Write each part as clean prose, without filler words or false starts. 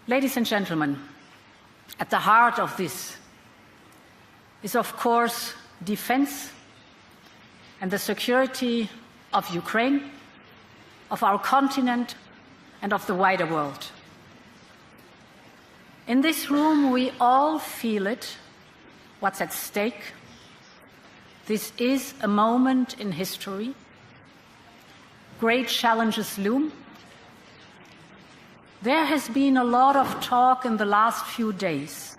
Ladies and gentlemen, at the heart of this is, of course, defense and the security of Ukraine, of our continent, and of the wider world. In this room, we all feel it, what's at stake. This is a moment in history. Great challenges loom. There has been a lot of talk in the last few days,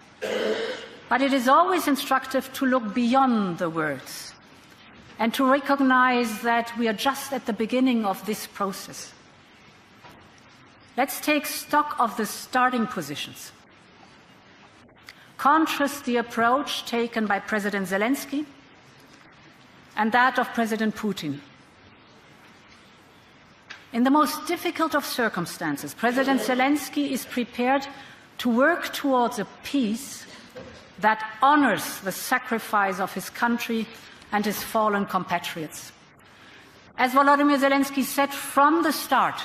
but it is always instructive to look beyond the words and to recognize that we are just at the beginning of this process. Let's take stock of the starting positions. Contrast the approach taken by President Zelensky and that of President Putin. In the most difficult of circumstances, President Zelensky is prepared to work towards a peace that honors the sacrifice of his country and his fallen compatriots. As Volodymyr Zelensky said from the start,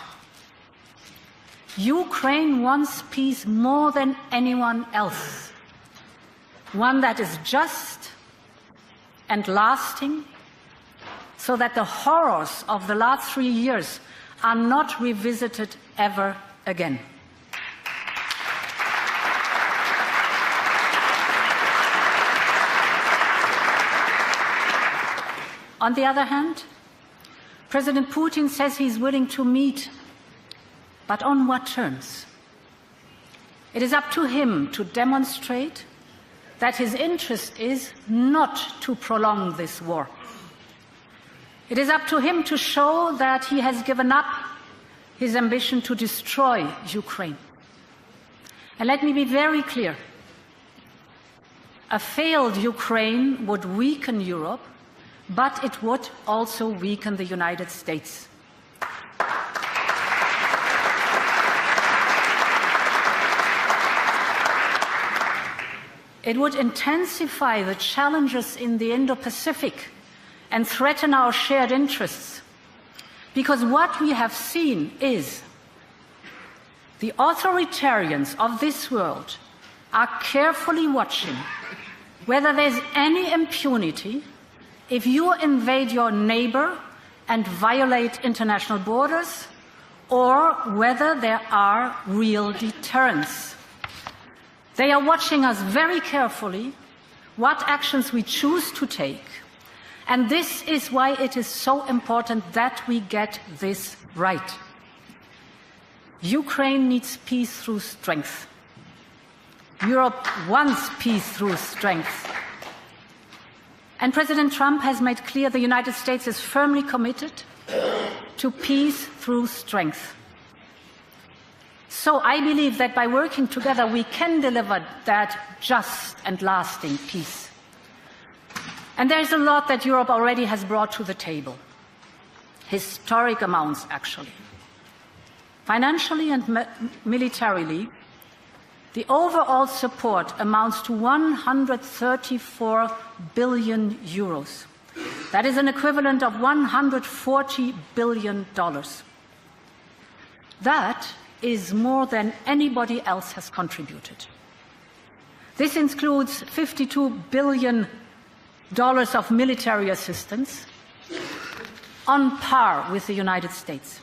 Ukraine wants peace more than anyone else, one that is just and lasting, so that the horrors of the last 3 years are not revisited ever again. On the other hand, President Putin says he's willing to meet, but on what terms? It is up to him to demonstrate that his interest is not to prolong this war. It is up to him to show that he has given up his ambition to destroy Ukraine. And let me be very clear. A failed Ukraine would weaken Europe, but it would also weaken the United States. It would intensify the challenges in the Indo-Pacific and threaten our shared interests. Because what we have seen is the authoritarians of this world are carefully watching whether there's any impunity if you invade your neighbor and violate international borders, or whether there are real deterrents. They are watching us very carefully, what actions we choose to take. And this is why it is so important that we get this right. Ukraine needs peace through strength. Europe wants peace through strength. And President Trump has made clear the United States is firmly committed to peace through strength. So I believe that by working together we can deliver that just and lasting peace. And there is a lot that Europe already has brought to the table. Historic amounts, actually. Financially and militarily, the overall support amounts to 134 billion euros. That is an equivalent of $140 billion. That is more than anybody else has contributed. This includes $52 billion of military assistance, on par with the United States.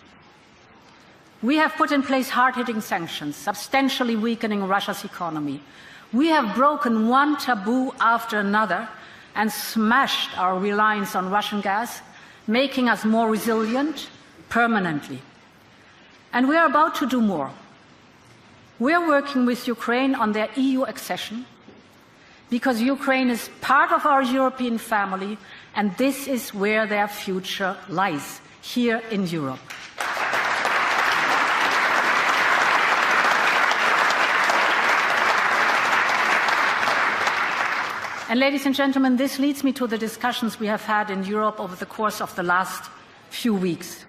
We have put in place hard-hitting sanctions, substantially weakening Russia's economy. We have broken one taboo after another and smashed our reliance on Russian gas, making us more resilient permanently. And we are about to do more. We are working with Ukraine on their EU accession, because Ukraine is part of our European family, and this is where their future lies, here in Europe. And ladies and gentlemen, this leads me to the discussions we have had in Europe over the course of the last few weeks.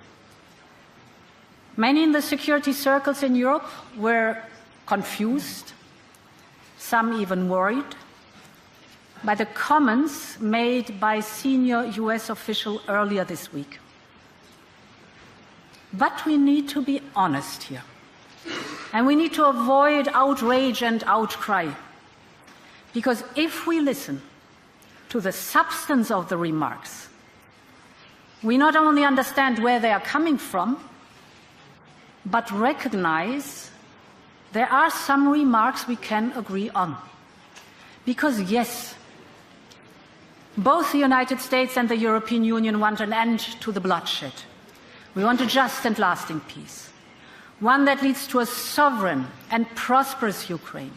Many in the security circles in Europe were confused, some even worried, by the comments made by senior US official earlier this week. But we need to be honest here. And we need to avoid outrage and outcry. Because if we listen to the substance of the remarks, we not only understand where they are coming from, but recognize there are some remarks we can agree on. Because yes, both the United States and the European Union want an end to the bloodshed. We want a just and lasting peace, one that leads to a sovereign and prosperous Ukraine.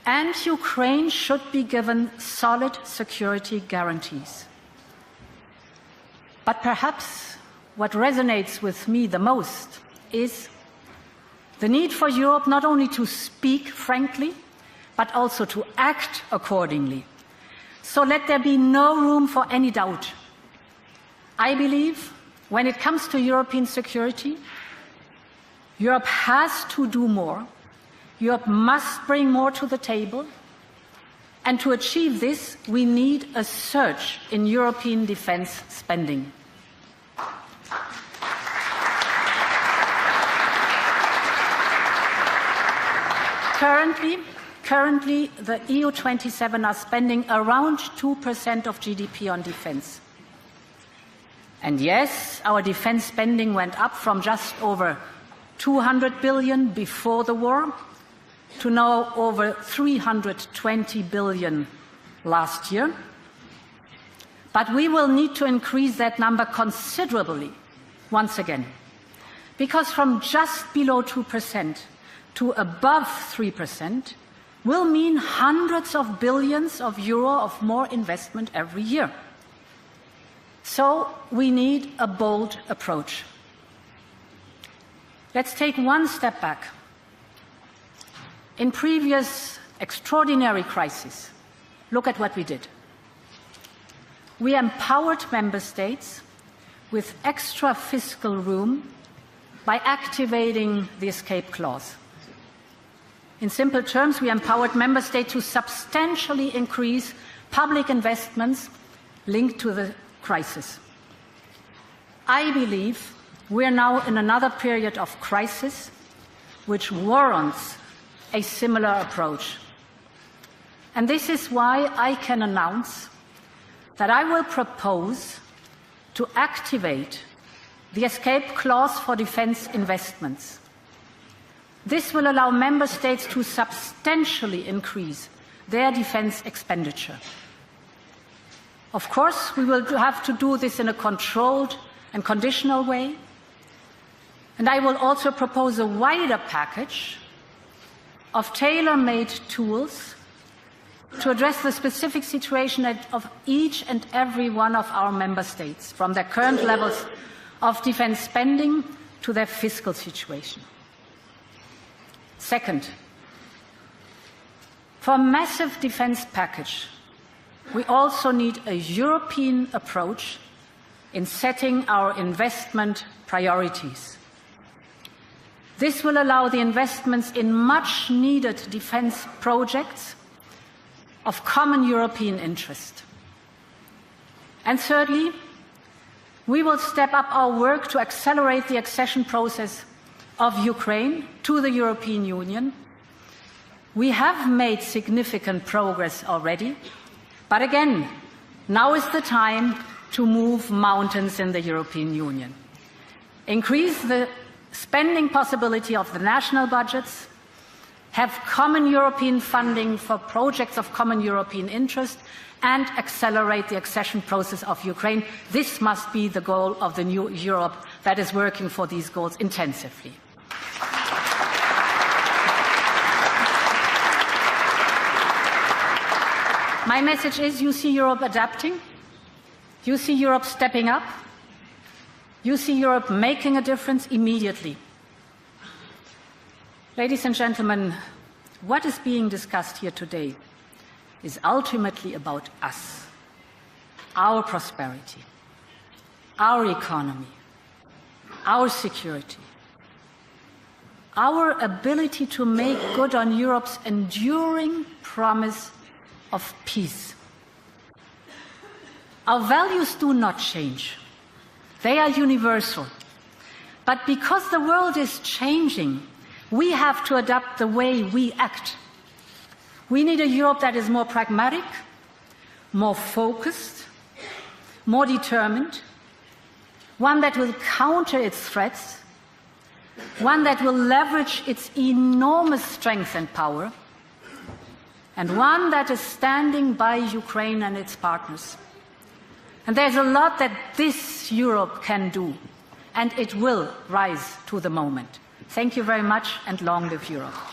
And Ukraine should be given solid security guarantees. But perhaps what resonates with me the most is the need for Europe not only to speak frankly, but also to act accordingly. So let there be no room for any doubt. I believe when it comes to European security, Europe has to do more. Europe must bring more to the table. And to achieve this, we need a surge in European defense spending. Currently, the EU27 are spending around 2% of GDP on defense. And yes, our defense spending went up from just over 200 billion before the war to now over 320 billion last year. But we will need to increase that number considerably once again, because from just below 2% to above 3% will mean hundreds of billions of euro of more investment every year. So we need a bold approach. Let's take one step back. In previous extraordinary crises, look at what we did. We empowered member states with extra fiscal room by activating the escape clause. In simple terms, we empowered member states to substantially increase public investments linked to the crisis. I believe we are now in another period of crisis which warrants a similar approach. And this is why I can announce that I will propose to activate the escape clause for defense investments. This will allow member states to substantially increase their defense expenditure. Of course, we will have to do this in a controlled and conditional way. And I will also propose a wider package of tailor-made tools to address the specific situation of each and every one of our member states, from their current levels of defense spending to their fiscal situation. Second, for a massive defense package, we also need a European approach in setting our investment priorities. This will allow the investments in much-needed defense projects of common European interest. And thirdly, we will step up our work to accelerate the accession process of Ukraine to the European Union. We have made significant progress already, but again, now is the time to move mountains in the European Union. Increase the spending possibility of the national budgets, have common European funding for projects of common European interest, and accelerate the accession process of Ukraine. This must be the goal of the new Europe that is working for these goals intensively. My message is, you see Europe adapting, you see Europe stepping up, you see Europe making a difference immediately. Ladies and gentlemen, what is being discussed here today is ultimately about us, our prosperity, our economy, our security, our ability to make good on Europe's enduring promise of peace. Our values do not change. They are universal. But because the world is changing, We have to adapt the way we act. We need a Europe that is more pragmatic, more focused, more determined, one that will counter its threats, one that will leverage its enormous strength and power, and one that is standing by Ukraine and its partners. And there's a lot that this Europe can do, and it will rise to the moment. Thank you very much, and long live Europe.